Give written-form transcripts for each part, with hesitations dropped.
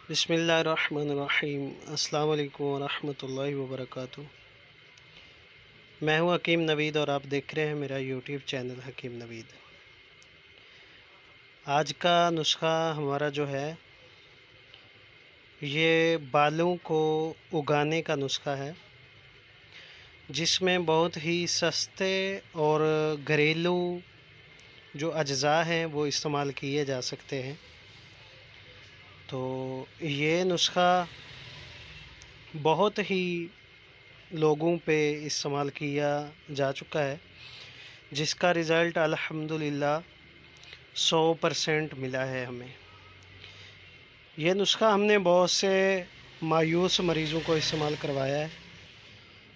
بسم اللہ الرحمن الرحیم۔ السلام علیکم ورحمۃ اللہ وبرکاتہ۔ میں ہوں حکیم نوید اور آپ دیکھ رہے ہیں میرا یوٹیوب چینل حکیم نوید۔ آج کا نسخہ ہمارا جو ہے یہ بالوں کو اگانے کا نسخہ ہے، جس میں بہت ہی سستے اور گھریلو جو اجزاء ہیں وہ استعمال کیے جا سکتے ہیں۔ تو یہ نسخہ بہت ہی لوگوں پہ استعمال کیا جا چکا ہے، جس کا رزلٹ الحمدللہ 100% ملا ہے ہمیں۔ یہ نسخہ ہم نے بہت سے مایوس مریضوں کو استعمال کروایا ہے۔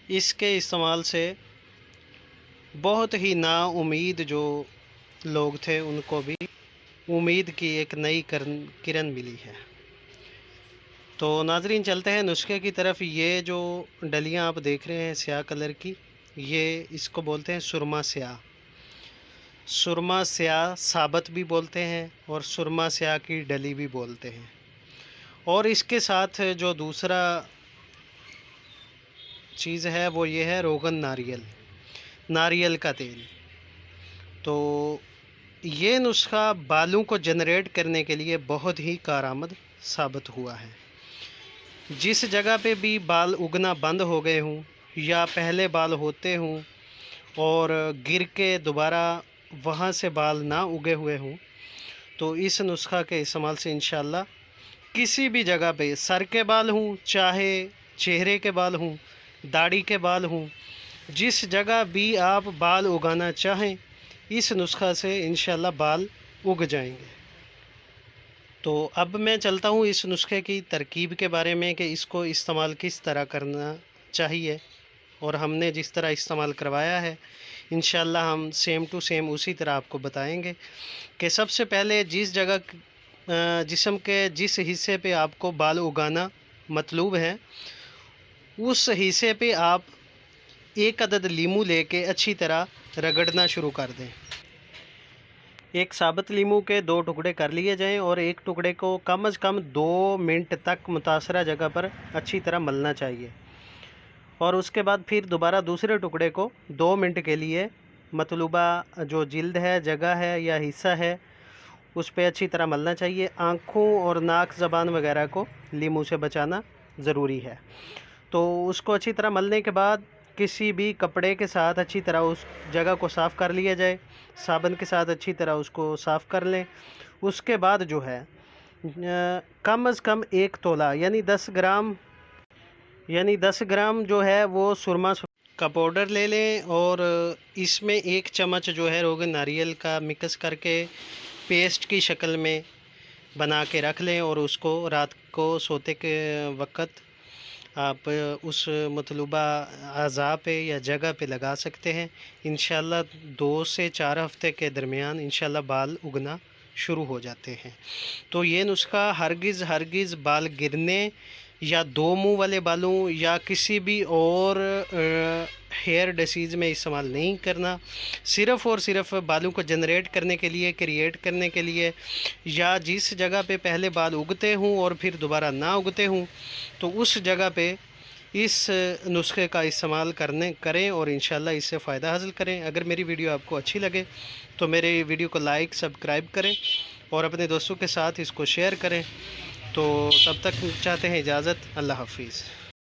اس کے استعمال سے بہت ہی نا امید جو لوگ تھے ان کو بھی امید کی ایک نئی کرن ملی ہے۔ تو ناظرین چلتے ہیں نسخے کی طرف۔ یہ جو ڈلیاں آپ دیکھ رہے ہیں سیاہ کلر کی، یہ اس کو بولتے ہیں سرما سیاہ۔ سرما سیاہ ثابت بھی بولتے ہیں اور سرما سیاہ کی ڈلی بھی بولتے ہیں۔ اور اس کے ساتھ جو دوسرا چیز ہے وہ یہ ہے روغن ناریل کا تیل۔ تو یہ نسخہ بالوں کو جنریٹ کرنے کے لیے بہت ہی کارآمد ثابت ہوا ہے۔ جس جگہ پہ بھی بال اگنا بند ہو گئے ہوں یا پہلے بال ہوتے ہوں اور گر کے دوبارہ وہاں سے بال نہ اگے ہوئے ہوں، تو اس نسخہ کے استعمال سے انشاءاللہ کسی بھی جگہ پہ سر کے بال ہوں، چاہے چہرے کے بال ہوں، داڑھی کے بال ہوں، جس جگہ بھی آپ بال اگانا چاہیں اس نسخہ سے انشاءاللہ بال اگ جائیں گے۔ تو اب میں چلتا ہوں اس نسخے کی ترکیب کے بارے میں کہ اس کو استعمال کس طرح کرنا چاہیے، اور ہم نے جس طرح استعمال کروایا ہے انشاءاللہ ہم سیم ٹو سیم اسی طرح آپ کو بتائیں گے کہ سب سے پہلے جس جگہ جسم کے جس حصے پہ آپ کو بال اگانا مطلوب ہے اس حصے پہ آپ 1 عدد لیمو لے کے اچھی طرح رگڑنا شروع کر دیں۔ ایک ثابت لیمو کے 2 ٹکڑے کر لیے جائیں اور ایک ٹکڑے کو کم از کم 2 منٹ تک متاثرہ جگہ پر اچھی طرح ملنا چاہیے، اور اس کے بعد پھر دوبارہ دوسرے ٹکڑے کو 2 منٹ کے لیے مطلوبہ جو جلد ہے، جگہ ہے یا حصہ ہے اس پہ اچھی طرح ملنا چاہیے۔ آنکھوں اور ناک زبان وغیرہ کو لیمو سے بچانا ضروری ہے۔ تو اس کو اچھی طرح ملنے کے بعد کسی بھی کپڑے کے ساتھ اچھی طرح اس جگہ کو صاف کر لیا جائے، صابن کے ساتھ اچھی طرح اس کو صاف کر لیں۔ اس کے بعد جو ہے کم از کم 1 تولہ یعنی 10 گرام جو ہے وہ سرما کا پاؤڈر لے لیں، اور اس میں 1 چمچ جو ہے روغن ناریل کا مکس کر کے پیسٹ کی شکل میں بنا کے رکھ لیں، اور اس کو رات کو سوتے کے وقت آپ اس مطلوبہ اعضاء پہ یا جگہ پہ لگا سکتے ہیں۔ انشاءاللہ 2 سے 4 ہفتے کے درمیان انشاءاللہ بال اگنا شروع ہو جاتے ہیں۔ تو یہ نسخہ ہرگز بال گرنے یا 2 منہ والے بالوں یا کسی بھی اور ہیئر ڈیزیز میں استعمال نہیں کرنا، صرف اور صرف بالوں کو جنریٹ کرنے کے لیے، کریٹ کرنے کے لیے، یا جس جگہ پہ پہلے بال اگتے ہوں اور پھر دوبارہ نہ اگتے ہوں تو اس جگہ پہ اس نسخے کا استعمال کریں اور انشاءاللہ اس سے فائدہ حاصل کریں۔ اگر میری ویڈیو آپ کو اچھی لگے تو میرے ویڈیو کو لائک سبسکرائب کریں اور اپنے دوستوں کے ساتھ اس کو شیئر کریں۔ تو تب تک چاہتے ہیں اجازت، اللہ حافظ۔